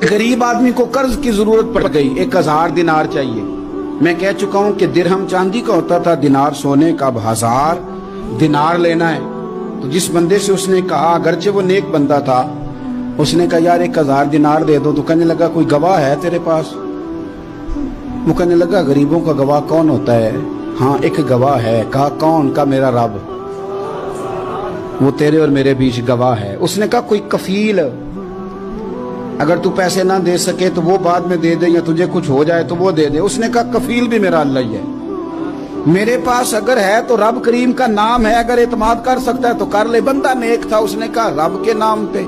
गरीब आदमी को कर्ज की जरूरत पड़ गई, 1000 दिनार चाहिए। मैं कह चुका हूं कि दिरहम चांदी का होता था, दिनार सोने का। अब 1000 दिनार लेना है। तो जिस बंदे से उसने कहा, अगरचे वो नेक बंदा था, उसने कहा यार 1000 दिनार दे दो। तो कहने लगा कोई गवाह है तेरे पास? वो कहने लगा गरीबों का गवाह कौन होता है? हाँ एक गवाह है। कहा कौन? का मेरा रब, वो तेरे और मेरे बीच गवाह है। उसने कहा कोई कफील, अगर तू पैसे ना दे सके तो वो बाद में दे दे, या तुझे कुछ हो जाए तो वो दे दे। उसने कहा कफील भी मेरा अल्लाह ही है। मेरे पास अगर है तो रब करीम का नाम है, अगर एतमाद कर सकता है तो कर ले। बंदा नेक था, उसने कहा रब के नाम पे,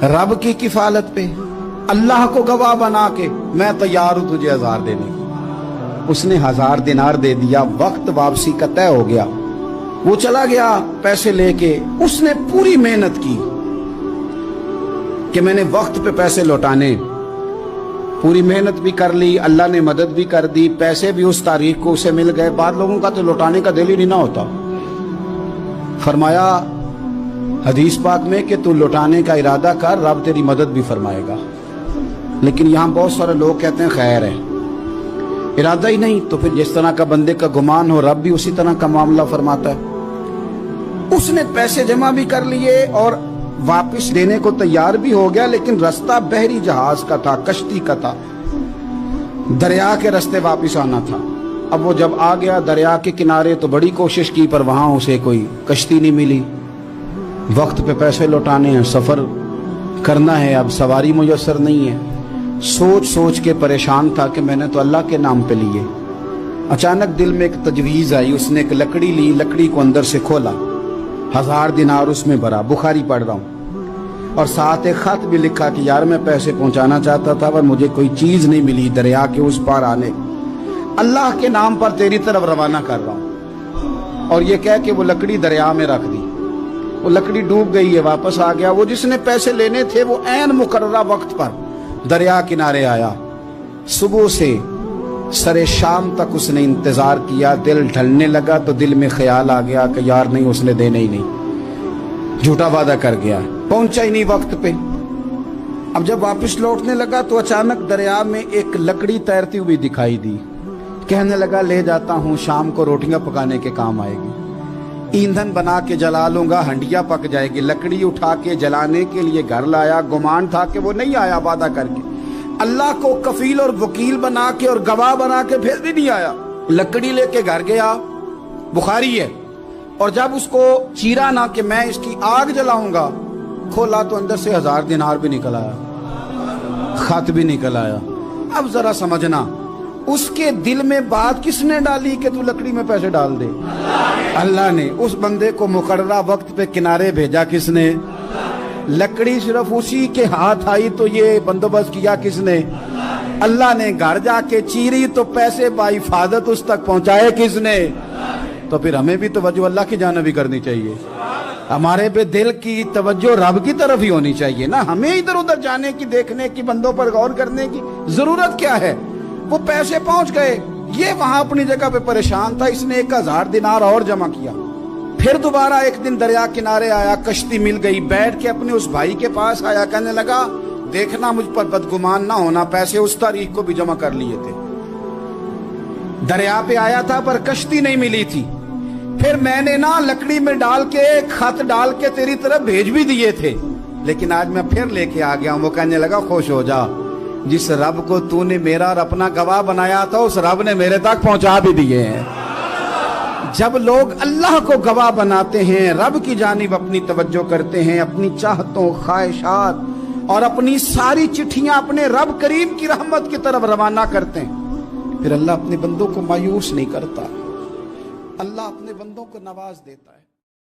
रब की किफालत पे, अल्लाह को गवाह बना के मैं तैयार हूं तुझे 1000 देने को। उसने 1000 दिनार दे दिया। वक्त वापसी का तय हो गया। वो चला गया पैसे लेके। उसने पूरी मेहनत की कि मैंने वक्त पे पैसे लौटाने, पूरी मेहनत भी कर ली, अल्लाह ने मदद भी कर दी, पैसे भी उस तारीख को उसे मिल गए। बाद लोगों का तो लौटाने का दिल ही नहीं ना होता। फरमाया हदीस पाक में कि तू लौटाने का इरादा कर, रब तेरी मदद भी फरमाएगा। लेकिन यहाँ बहुत सारे लोग कहते हैं खैर है, इरादा ही नहीं। तो फिर जिस तरह का बंदे का गुमान हो, रब भी उसी तरह का मामला फरमाता है। उसने पैसे जमा भी कर लिए और वापस देने को तैयार भी हो गया, लेकिन रास्ता बहरी जहाज का था, कश्ती का था, दरिया के रास्ते वापस आना था। अब वो जब आ गया दरिया के किनारे तो बड़ी कोशिश की, पर वहां उसे कोई कश्ती नहीं मिली। वक्त पे पैसे लौटाने हैं, सफर करना है, अब सवारी मुयस्सर नहीं है। सोच सोच के परेशान था कि मैंने तो अल्लाह के नाम पे लिए। अचानक दिल में एक तजवीज आई। उसने एक लकड़ी ली, लकड़ी को अंदर से खोला, 1000 दिनार उसमें भरा। बुखारी पढ़ रहा हूँ, और साथ एक खत भी लिखा कि यार मैं पैसे पहुंचाना चाहता था पर मुझे कोई चीज नहीं मिली दरिया के उस पार आने, अल्लाह के नाम पर तेरी तरफ रवाना कर रहा हूँ। और ये कह के वो लकड़ी दरिया में रख दी। वो लकड़ी डूब गई है, वापस आ गया। वो जिसने पैसे लेने थे वो ऐन मुकर्ररा वक्त पर दरिया किनारे आया। सुबह से सरे शाम तक उसने इंतजार किया। दिल ढलने लगा तो दिल में ख्याल आ गया कि यार नहीं, उसने देने ही नहीं, झूठा वादा कर गया, पहुंचा ही नहीं वक्त पे। अब जब वापस लौटने लगा तो अचानक दरिया में एक लकड़ी तैरती हुई दिखाई दी। कहने लगा ले जाता हूं, शाम को रोटियां पकाने के काम आएगी, ईंधन बना के जला लूंगा, हंडिया पक जाएगी। लकड़ी उठा के जलाने के लिए घर लाया। गुमान था कि वो नहीं आया वादा करके, अल्लाह को कफील और वकील बना के और गवाह बना के फिर भी नहीं आया। लकड़ी लेके घर गया, बुखारी है। और जब उसको चीरा ना कि मैं इसकी आग जलाऊंगा, खोला तो अंदर से 1000 दिनार भी निकल आया, खत भी निकल आया। अब जरा समझना, उसके दिल में बात किसने डाली कि तू लकड़ी में पैसे डाल दे? अल्लाह ने। उस बंदे को मुकर्ररा वक्त पे किनारे भेजा किसने? लकड़ी सिर्फ उसी के हाथ आई तो ये बंदोबस्त किया किसने? अल्लाह ने। घर जाके चीरी तो पैसे बाहिफाजत उस तक पहुंचाए किसने? तो फिर हमें भी तवज्जो अल्लाह की जानिब भी करनी चाहिए। हमारे पे दिल की तवज्जो रब की तरफ ही होनी चाहिए ना। हमें इधर उधर जाने की, देखने की, बंदों पर गौर करने की जरूरत क्या है? वो पैसे पहुंच गए, ये वहां अपनी जगह पे परेशान था। इसने 1000 दिनार और जमा किया। फिर दोबारा एक दिन दरिया किनारे आया, कश्ती मिल गई, बैठ के अपने उस भाई के पास आया। कहने लगा देखना मुझ पर बदगुमान ना होना, पैसे उस तारीख को भी जमा कर लिए थे। दरिया पे आया था पर कश्ती नहीं मिली थी। फिर मैंने ना लकड़ी में डाल के, खत डाल के तेरी तरफ भेज भी दिए थे, लेकिन आज मैं फिर लेके आ गया हूं। वो कहने लगा खुश हो जा, जिस रब को तूने मेरा और अपना गवाह बनाया था उस रब ने मेरे तक पहुंचा भी दिए हैं। जब लोग अल्लाह को गवाह बनाते हैं, रब की जानिब अपनी तवज्जो करते हैं, अपनी चाहतों, ख्वाहिशात और अपनी सारी चिट्ठियां अपने रब करीम की रहमत की तरफ रवाना करते हैं, फिर अल्लाह अपने बंदों को मायूस नहीं करता, अल्लाह अपने बंदों को नवाज देता है।